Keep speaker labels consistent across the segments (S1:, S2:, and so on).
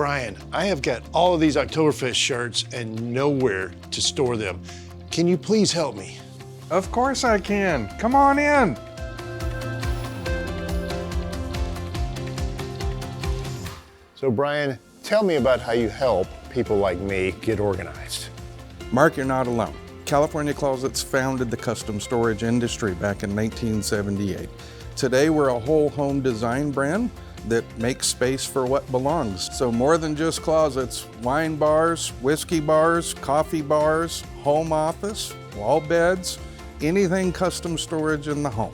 S1: Brian, I have got all of these Oktoberfest shirts and nowhere to store them. Can you please help me?
S2: Of course I can. Come on in.
S1: So Brian, tell me about how you help people like me get organized.
S2: Mark, you're not alone. California Closets founded the custom storage industry back in 1978. Today, we're a whole home design brand that makes space for what belongs. So more than just closets, wine bars, whiskey bars, coffee bars, home office, wall beds, anything custom storage in the home.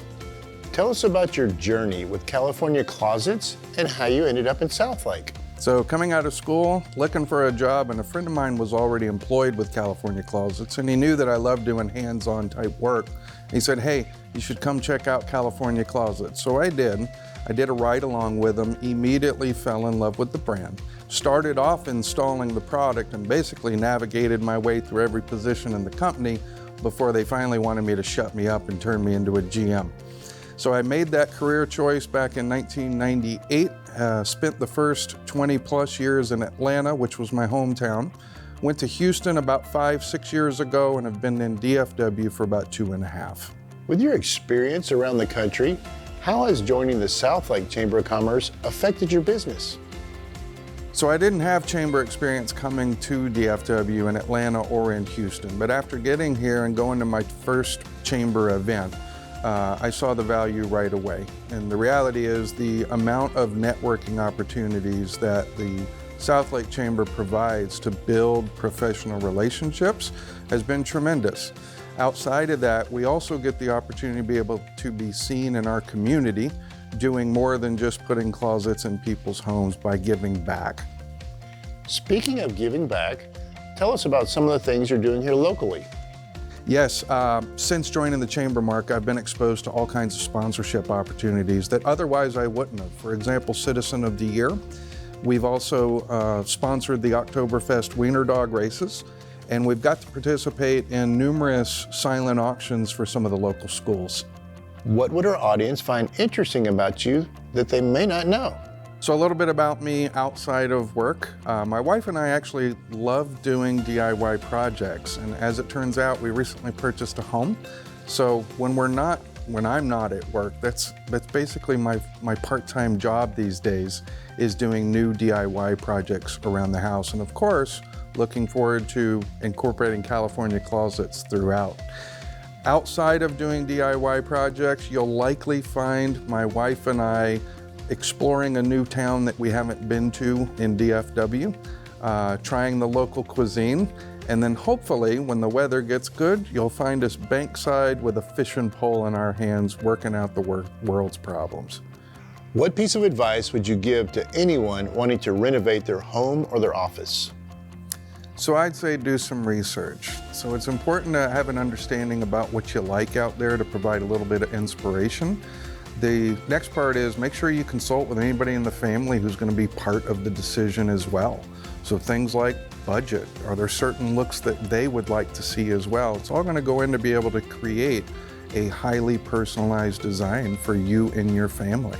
S1: Tell us about your journey with California Closets and how you ended up in Southlake.
S2: So coming out of school, looking for a job, and a friend of mine was already employed with California Closets, and he knew that I loved doing hands-on type work. He said, hey, you should come check out California Closets. So I did. I did a ride along with him, immediately fell in love with the brand. Started off installing the product and basically navigated my way through every position in the company before they finally wanted me to shut me up and turn me into a GM. So I made that career choice back in 1998, spent the first 20 plus years in Atlanta, which was my hometown. Went to Houston about 5-6 years ago and have been in DFW for about 2.5.
S1: With your experience around the country, how has joining the Southlake Chamber of Commerce affected your business?
S2: So I didn't have chamber experience coming to DFW in Atlanta or in Houston, but after getting here and going to my first chamber event, I saw the value right away. And the reality is the amount of networking opportunities that the Southlake Chamber provides to build professional relationships has been tremendous. Outside of that, we also get the opportunity to be able to be seen in our community doing more than just putting closets in people's homes by giving back.
S1: Speaking of giving back, tell us about some of the things you're doing here locally.
S2: Yes, since joining the Chamber, Mark, I've been exposed to all kinds of sponsorship opportunities that otherwise I wouldn't have. For example, Citizen of the Year. We've also sponsored the Oktoberfest Wiener Dog races, and we've got to participate in numerous silent auctions for some of the local schools.
S1: What would our audience find interesting about you that they may not know?
S2: So a little bit about me outside of work. My wife and I actually love doing DIY projects, and as it turns out, we recently purchased a home. So when I'm not at work, that's basically my part-time job these days, is doing new DIY projects around the house, and of course, looking forward to incorporating California Closets throughout. Outside of doing DIY projects, you'll likely find my wife and I exploring a new town that we haven't been to in DFW, trying the local cuisine, and then hopefully when the weather gets good, you'll find us bankside with a fishing pole in our hands working out the world's problems.
S1: What piece of advice would you give to anyone wanting to renovate their home or their office?
S2: So I'd say do some research. So it's important to have an understanding about what you like out there to provide a little bit of inspiration. The next part is make sure you consult with anybody in the family who's going to be part of the decision as well. So things like budget, are there certain looks that they would like to see as well? It's all going to go in to be able to create a highly personalized design for you and your family.